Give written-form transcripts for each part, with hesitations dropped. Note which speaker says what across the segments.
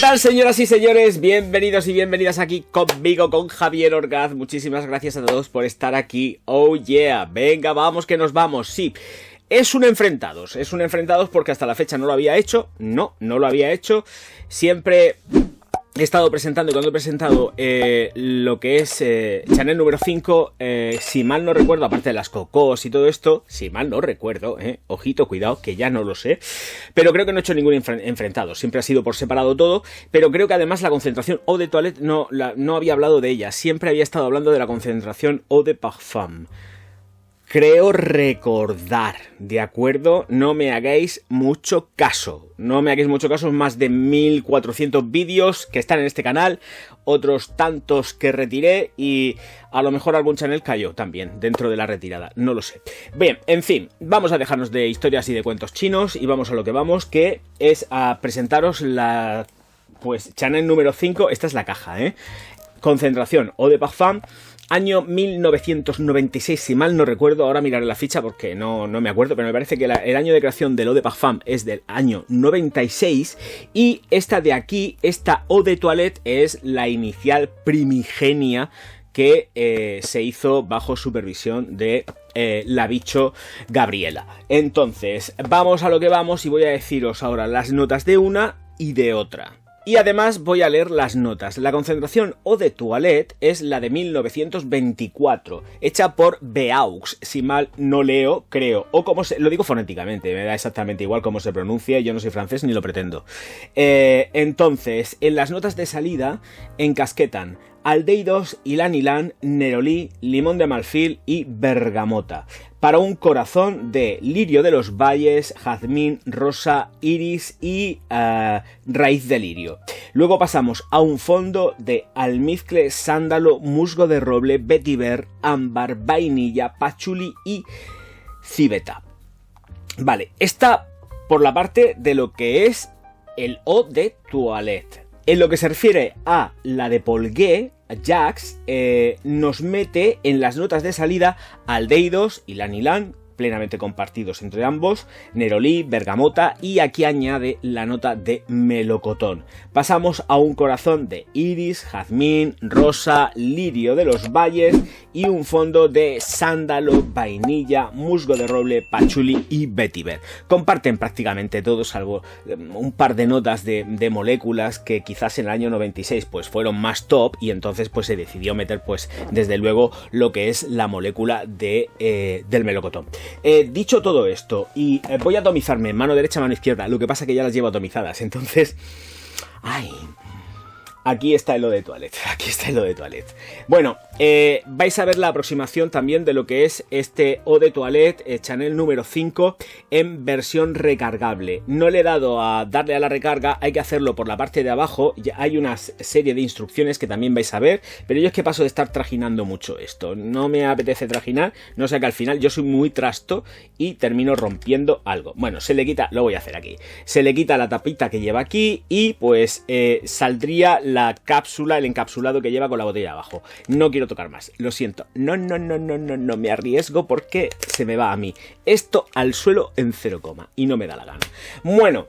Speaker 1: tal, señoras y señores? Bienvenidos y bienvenidas aquí conmigo, con Javier Orgaz. Muchísimas gracias a todos por estar aquí. Oh yeah, venga, vamos que nos vamos. Sí, es un enfrentados porque hasta la fecha no lo había hecho. No lo había hecho. Siempre he estado presentando, y cuando he presentado lo que es Chanel número 5, si mal no recuerdo, aparte de las cocos y todo esto, si mal no recuerdo, ojito, cuidado, que ya no lo sé, pero creo que no he hecho ningún enfrentado, siempre ha sido por separado todo, pero creo que además la concentración Eau de Toilette no había hablado de ella, siempre había estado hablando de la concentración Eau de Parfum. Creo recordar, ¿de acuerdo? No me hagáis mucho caso. Más de 1400 vídeos que están en este canal, otros tantos que retiré y a lo mejor algún Chanel cayó también dentro de la retirada, no lo sé. Bien, en fin, vamos a dejarnos de historias y de cuentos chinos y vamos a lo que vamos, que es a presentaros la Chanel número 5, esta es la caja, Concentración Eau de Parfum. Año 1996, si mal no recuerdo, ahora miraré la ficha porque no me acuerdo, pero me parece que el año de creación del Eau de Parfum es del año 96 y esta de aquí, esta Eau de Toilette, es la inicial primigenia que se hizo bajo supervisión de la bicho Gabriela. Entonces, vamos a lo que vamos y voy a deciros ahora las notas de una y de otra. Y además voy a leer las notas. La concentración Eau de Toilette es la de 1924, hecha por Beaux, si mal no leo, creo, o como lo digo fonéticamente, me da exactamente igual cómo se pronuncia, yo no soy francés ni lo pretendo. Entonces, en las notas de salida encasquetan aldehídos, ylang-ylang, nerolí, limón de Amalfil y bergamota, para un corazón de lirio de los valles, jazmín, rosa, iris y raíz de lirio. Luego pasamos a un fondo de almizcle, sándalo, musgo de roble, vetiver, ámbar, vainilla, pachuli y civeta. Vale, esta por la parte de lo que es el Eau de Toilette. En lo que se refiere a la de Polgué, Jax, nos mete en las notas de salida aldehídos, ylang-ylang, plenamente compartidos entre ambos, nerolí, bergamota y aquí añade la nota de melocotón. Pasamos a un corazón de iris, jazmín, rosa, lirio de los valles y un fondo de sándalo, vainilla, musgo de roble, pachuli y vetiver. Comparten prácticamente todo, salvo un par de notas de moléculas que quizás en el año 96 pues fueron más top y entonces pues se decidió meter pues desde luego lo que es la molécula del melocotón. Dicho todo esto, y voy a atomizarme mano derecha, mano izquierda, lo que pasa que ya las llevo atomizadas, entonces... ¡Ay! Aquí está el Eau de Toilette, Bueno, vais a ver la aproximación también de lo que es este Eau de Toilette Chanel número 5 en versión recargable. No le he dado a darle a la recarga, hay que hacerlo por la parte de abajo. Hay una serie de instrucciones que también vais a ver, pero yo es que paso de estar trajinando mucho esto. No me apetece trajinar, no sé que al final yo soy muy trasto y termino rompiendo algo. Bueno, se le quita, lo voy a hacer aquí. Se le quita la tapita que lleva aquí y pues saldría la cápsula, el encapsulado que lleva con la botella abajo. No quiero tocar más, lo siento. No, me arriesgo porque se me va a mí esto al suelo en 0, y no me da la gana. Bueno,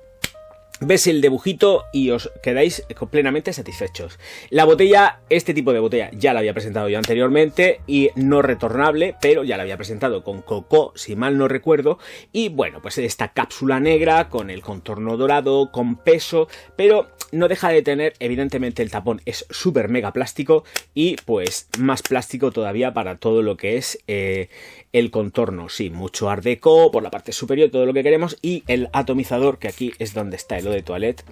Speaker 1: ves el dibujito y os quedáis plenamente satisfechos. La botella, este tipo de botella ya la había presentado yo anteriormente y no retornable, pero ya la había presentado con Coco, si mal no recuerdo. Y bueno, pues esta cápsula negra con el contorno dorado, con peso, pero no deja de tener, evidentemente el tapón es súper mega plástico y pues más plástico todavía para todo lo que es el contorno. Sí, mucho art deco por la parte superior, todo lo que queremos, y el atomizador, que aquí es donde está el Eau de Toilette.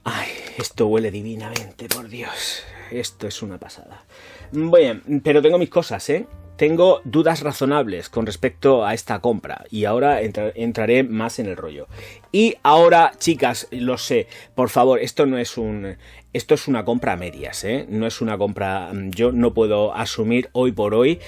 Speaker 1: Ay, esto huele divinamente, por Dios. Esto es una pasada. Bueno, pero tengo mis cosas, Tengo dudas razonables con respecto a esta compra y ahora entraré más en el rollo. Y ahora, chicas, lo sé, por favor, esto es una compra a medias, No es una compra, yo no puedo asumir hoy por hoy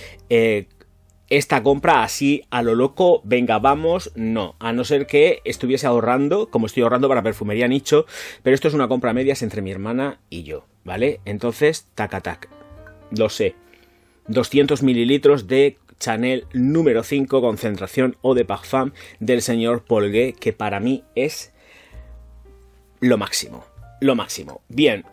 Speaker 1: esta compra así a lo loco, venga, vamos, no, a no ser que estuviese ahorrando, como estoy ahorrando para perfumería nicho, pero esto es una compra a medias entre mi hermana y yo, ¿vale? Entonces, tac, lo sé. 200 mililitros de Chanel número 5, concentración Eau de Parfum del señor Polgué, que para mí es lo máximo, lo máximo. Bien,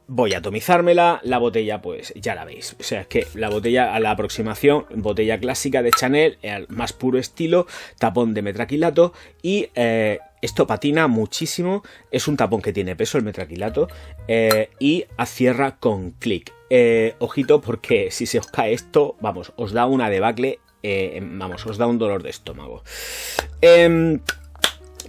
Speaker 1: voy a atomizármela, la botella pues ya la veis, o sea, es que la botella a la aproximación, botella clásica de Chanel, al más puro estilo, tapón de metraquilato y esto patina muchísimo, es un tapón que tiene peso el metraquilato y cierra con clic. Ojito porque si se os cae esto, vamos, os da una debacle, vamos, os da un dolor de estómago.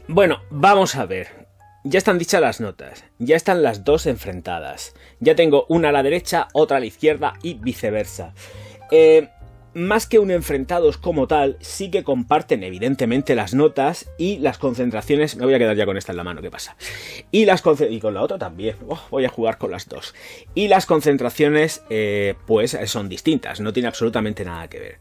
Speaker 1: Bueno, vamos a ver. Ya están dichas las notas, ya están las dos enfrentadas, ya tengo una a la derecha, otra a la izquierda y viceversa. Más que un enfrentados como tal, sí que comparten evidentemente las notas y las concentraciones. Me voy a quedar ya con esta en la mano, ¿qué pasa? Y con la otra también, voy a jugar con las dos. Y las concentraciones pues son distintas, no tiene absolutamente nada que ver.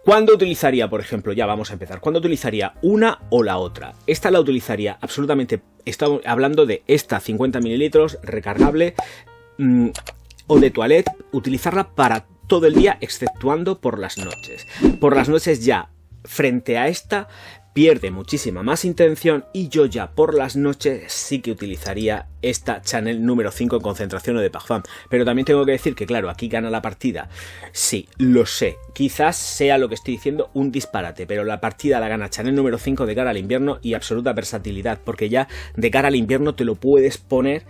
Speaker 1: ¿Cuándo utilizaría, por ejemplo, ya vamos a empezar, cuándo utilizaría una o la otra? Esta la utilizaría absolutamente, estamos hablando de esta 50 mililitros recargable o de toilette, utilizarla para todo el día exceptuando por las noches. Por las noches ya, frente a esta, pierde muchísima más intención y yo ya por las noches sí que utilizaría esta Chanel número 5 en concentración o de parfum. Pero también tengo que decir que claro, aquí gana la partida. Sí, lo sé, quizás sea lo que estoy diciendo un disparate, pero la partida la gana Chanel número 5 de cara al invierno y absoluta versatilidad, porque ya de cara al invierno te lo puedes poner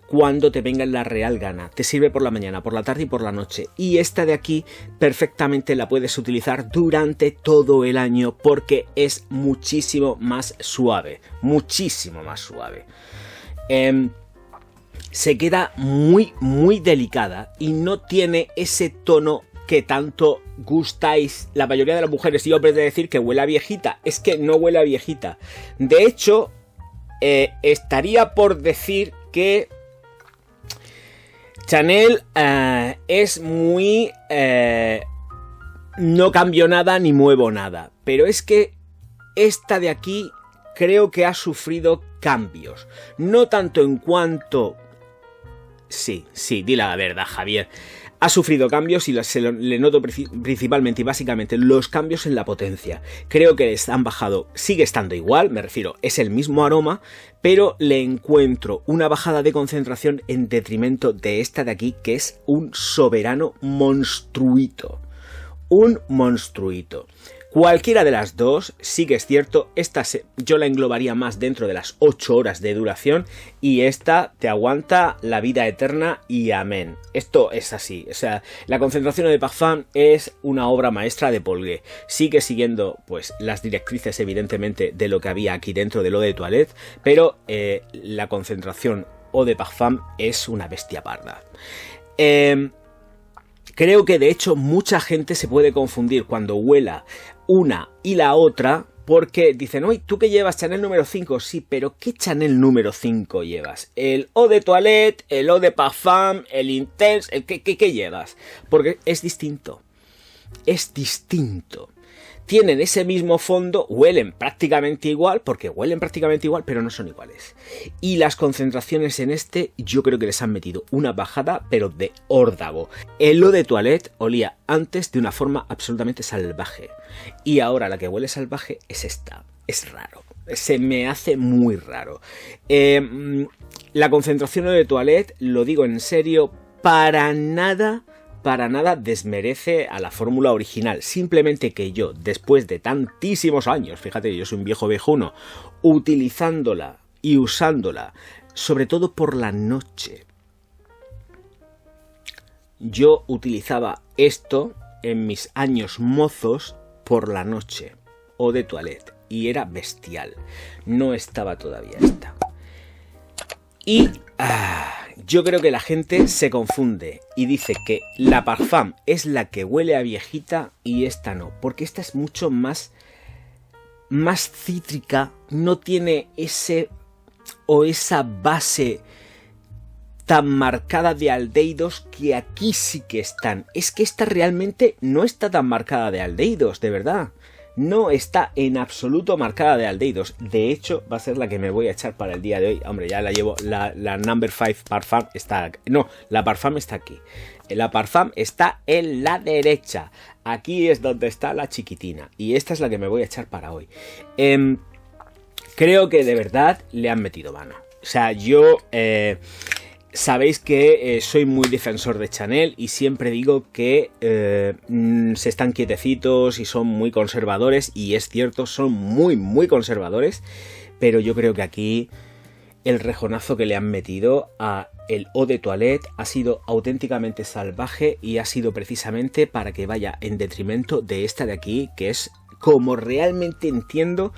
Speaker 1: cuando te venga en la real gana. Te sirve por la mañana, por la tarde y por la noche. Y esta de aquí perfectamente la puedes utilizar durante todo el año porque es muchísimo más suave. Muchísimo más suave. Se queda muy, muy delicada y no tiene ese tono que tanto gustáis la mayoría de las mujeres y hombres de decir que huele a viejita. Es que no huele a viejita. De hecho, estaría por decir que Chanel es muy... no cambio nada ni muevo nada. Pero es que esta de aquí creo que ha sufrido cambios. No tanto en cuanto... Sí, di la verdad, Javier. Ha sufrido cambios y le noto principalmente y básicamente los cambios en la potencia. Creo que les han bajado, sigue estando igual, me refiero, es el mismo aroma, pero le encuentro una bajada de concentración en detrimento de esta de aquí, que es un soberano monstruito. Un monstruito. Cualquiera de las dos, sí que es cierto, esta yo la englobaría más dentro de las 8 horas de duración y esta te aguanta la vida eterna y amén. Esto es así, o sea, la concentración de parfum es una obra maestra de Paul Gay. Sigue siguiendo pues las directrices evidentemente de lo que había aquí dentro del eau de toilette, pero la concentración eau de parfum es una bestia parda. Creo que de hecho mucha gente se puede confundir cuando huela una y la otra porque dicen, oye, ¿tú qué llevas? Chanel número 5, sí, pero ¿qué Chanel número 5 llevas? ¿El eau de toilette, el eau de parfum, el intense? ¿Qué llevas? Porque es distinto, es distinto. Tienen ese mismo fondo, huelen prácticamente igual, porque huelen prácticamente igual, pero no son iguales. Y las concentraciones en este, yo creo que les han metido una bajada, pero de órdago. El eau de toilette olía antes de una forma absolutamente salvaje. Y ahora la que huele salvaje es esta. Es raro. Se me hace muy raro. La concentración de toilette, lo digo en serio, para nada desmerece a la fórmula original, simplemente que yo, después de tantísimos años, fíjate, yo soy un viejo viejuno, utilizándola y usándola, sobre todo por la noche. Yo utilizaba esto en mis años mozos por la noche, eau de toilette, y era bestial, no estaba todavía esta. Y yo creo que la gente se confunde y dice que la parfum es la que huele a viejita y esta no, porque esta es mucho más cítrica, no tiene ese o esa base tan marcada de aldehídos que aquí sí que están. Es que esta realmente no está tan marcada de aldehídos, de verdad. No está en absoluto marcada de aldehídos. De hecho, va a ser la que me voy a echar para el día de hoy. Hombre, ya la llevo. La number 5 parfum está aquí. No, la parfum está aquí. La parfum está en la derecha. Aquí es donde está la chiquitina. Y esta es la que me voy a echar para hoy. Creo que de verdad le han metido mano. O sea, yo... sabéis que soy muy defensor de Chanel y siempre digo que se están quietecitos y son muy conservadores, y es cierto, son muy conservadores, pero yo creo que aquí el rejonazo que le han metido a el Eau de Toilette ha sido auténticamente salvaje, y ha sido precisamente para que vaya en detrimento de esta de aquí, que es como realmente entiendo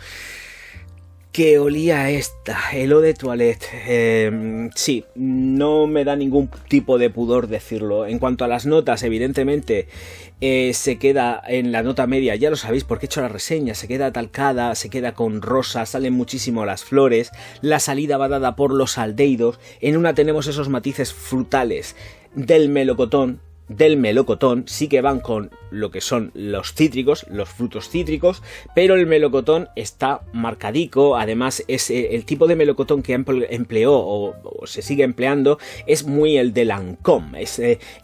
Speaker 1: que olía esta, el Eau de Toilette. Sí, no me da ningún tipo de pudor decirlo. En cuanto a las notas, evidentemente se queda en la nota media, ya lo sabéis porque he hecho la reseña, se queda talcada, se queda con rosa, salen muchísimo las flores, la salida va dada por los aldehídos, en una tenemos esos matices frutales del melocotón, sí que van con lo que son los cítricos, los frutos cítricos, pero el melocotón está marcadico. Además, es el tipo de melocotón que empleó o se sigue empleando es muy el de Lancôme,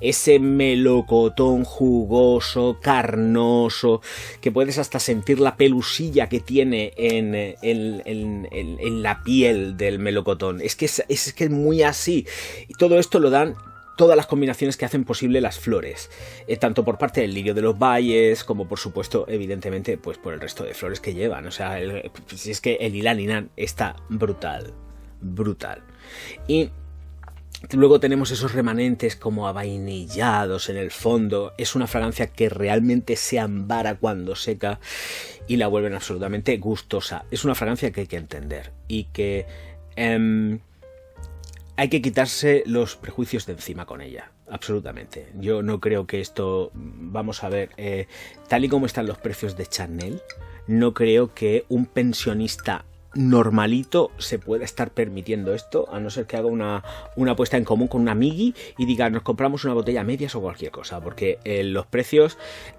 Speaker 1: ese melocotón jugoso, carnoso, que puedes hasta sentir la pelusilla que tiene en la piel del melocotón. Es que es muy así, y todo esto lo dan todas las combinaciones que hacen posible las flores, tanto por parte del lirio de los valles, como por supuesto, evidentemente, pues por el resto de flores que llevan. O sea, si es que el ylang ylang está brutal. Y luego tenemos esos remanentes como avainillados en el fondo. Es una fragancia que realmente se ambara cuando seca y la vuelven absolutamente gustosa. Es una fragancia que hay que entender y que... hay que quitarse los prejuicios de encima con ella, absolutamente. Yo no creo que esto, vamos a ver, tal y como están los precios de Chanel, no creo que un pensionista normalito se pueda estar permitiendo esto, a no ser que haga una apuesta en común con una amigui y diga, nos compramos una botella a medias o cualquier cosa, porque los precios,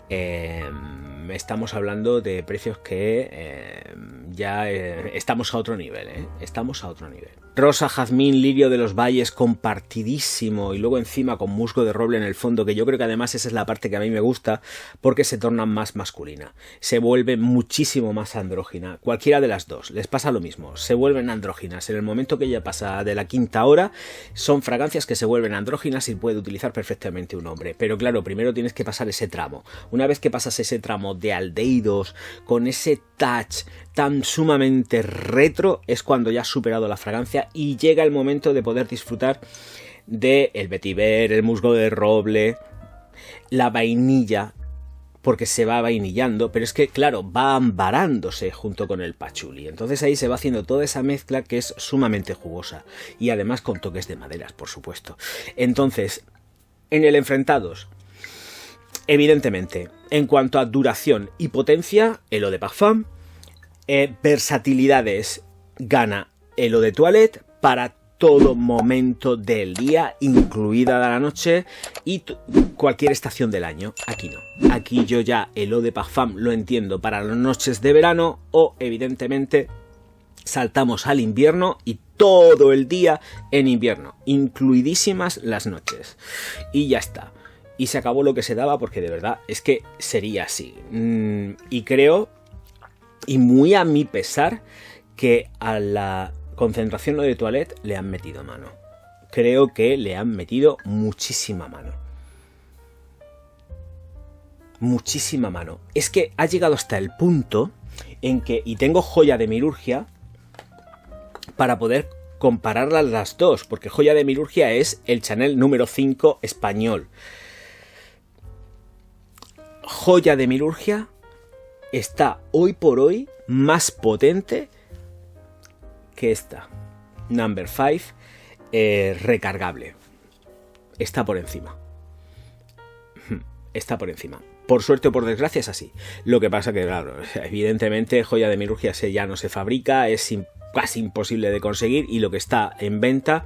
Speaker 1: estamos hablando de precios que ya estamos a otro nivel, estamos a otro nivel. Rosa, jazmín, lirio de los valles compartidísimo, y luego encima con musgo de roble en el fondo, que yo creo que además esa es la parte que a mí me gusta porque se torna más masculina, se vuelve muchísimo más andrógina. Cualquiera de las dos les pasa lo mismo, se vuelven andróginas en el momento que ya pasa de la quinta hora. Son fragancias que se vuelven andróginas y puede utilizar perfectamente un hombre, pero claro, primero tienes que pasar ese tramo. Una vez que pasas ese tramo de aldehídos con ese touch tan sumamente retro, es cuando ya has superado la fragancia y llega el momento de poder disfrutar de el vetiver, el musgo de roble, la vainilla, porque se va vainillando, pero es que claro, va ambarándose junto con el pachuli. Entonces ahí se va haciendo toda esa mezcla que es sumamente jugosa y además con toques de maderas, por supuesto. Entonces, en el enfrentados, evidentemente, en cuanto a duración y potencia, el Eau de Parfum. Versatilidades, gana el Eau de Toilette para todo momento del día, incluida la noche y cualquier estación del año. Aquí no, aquí yo ya el Eau de Parfum lo entiendo para las noches de verano, o evidentemente saltamos al invierno y todo el día en invierno, incluidísimas las noches, y ya está. Y se acabó lo que se daba, porque de verdad es que sería así. Y creo, y muy a mi pesar, que a la concentración de Toilette le han metido mano. Creo que le han metido muchísima mano. Muchísima mano. Es que ha llegado hasta el punto en que, y tengo Joya de Milurgia para poder compararlas las dos, porque Joya de Milurgia es el Chanel número 5 español. Joya de Milurgia está hoy por hoy más potente que esta Number 5 recargable. Está por encima. Está por encima. Por suerte o por desgracia es así. Lo que pasa que, claro, evidentemente Joya de Milurgia ya no se fabrica, es casi imposible de conseguir, y lo que está en venta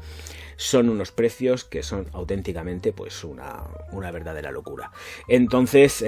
Speaker 1: son unos precios que son auténticamente pues una verdadera locura. Entonces,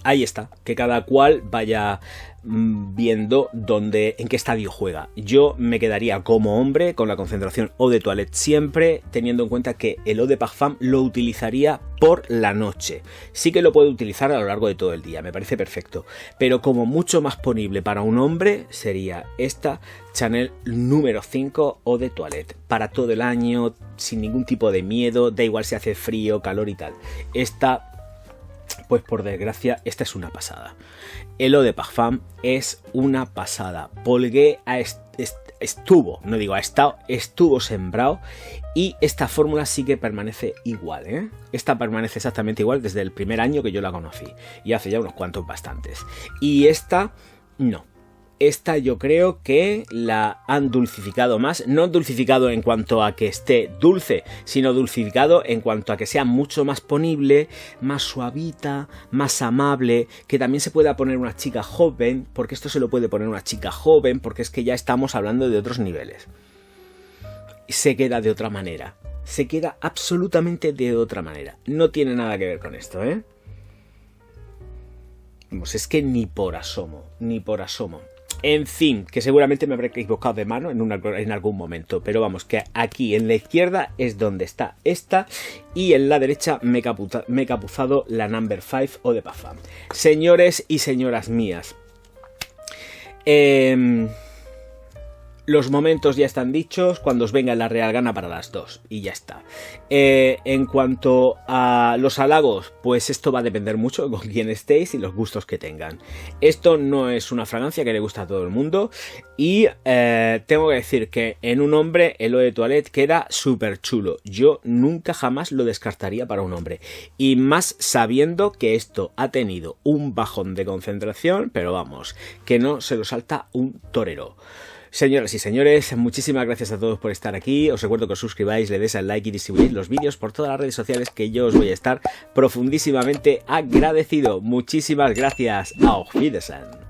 Speaker 1: ahí está, que cada cual vaya viendo en qué estadio juega. Yo me quedaría como hombre con la concentración eau de toilette siempre, teniendo en cuenta que el eau de parfum lo utilizaría por la noche. Sí que lo puedo utilizar a lo largo de todo el día, me parece perfecto, pero como mucho más ponible para un hombre sería esta Chanel número 5 eau de toilette, para todo el año, sin ningún tipo de miedo, da igual si hace frío, calor y tal. Esta, pues por desgracia, esta es una pasada. El eau de parfum es una pasada. Paul Gay estuvo sembrado, y esta fórmula sí que permanece igual, ¿eh? Esta permanece exactamente igual desde el primer año que yo la conocí, y hace ya unos cuantos bastantes. Y esta no. Esta yo creo que la han dulcificado más, no dulcificado en cuanto a que esté dulce, sino dulcificado en cuanto a que sea mucho más ponible, más suavita, más amable, que también se pueda poner una chica joven, porque esto se lo puede poner una chica joven, porque es que ya estamos hablando de otros niveles. Se queda de otra manera, se queda absolutamente de otra manera, no tiene nada que ver con esto, ¿eh? Vamos, es que ni por asomo, ni por asomo. En fin, que seguramente me habré equivocado de mano en algún momento, pero vamos, que aquí en la izquierda es donde está esta, y en la derecha me he capuzado la number 5 eau de parfum. Señores y señoras mías, los momentos ya están dichos, cuando os venga la real gana para las 2, y ya está. En cuanto a los halagos, pues esto va a depender mucho con quién estéis y los gustos que tengan. Esto no es una fragancia que le gusta a todo el mundo, y tengo que decir que en un hombre el eau de toilette queda súper chulo. Yo nunca jamás lo descartaría para un hombre, y más sabiendo que esto ha tenido un bajón de concentración, pero vamos, que no se lo salta un torero. Señoras y señores, muchísimas gracias a todos por estar aquí. Os recuerdo que os suscribáis, le deis al like y distribuís los vídeos por todas las redes sociales, que yo os voy a estar profundísimamente agradecido. Muchísimas gracias. Auf Wiedersehen.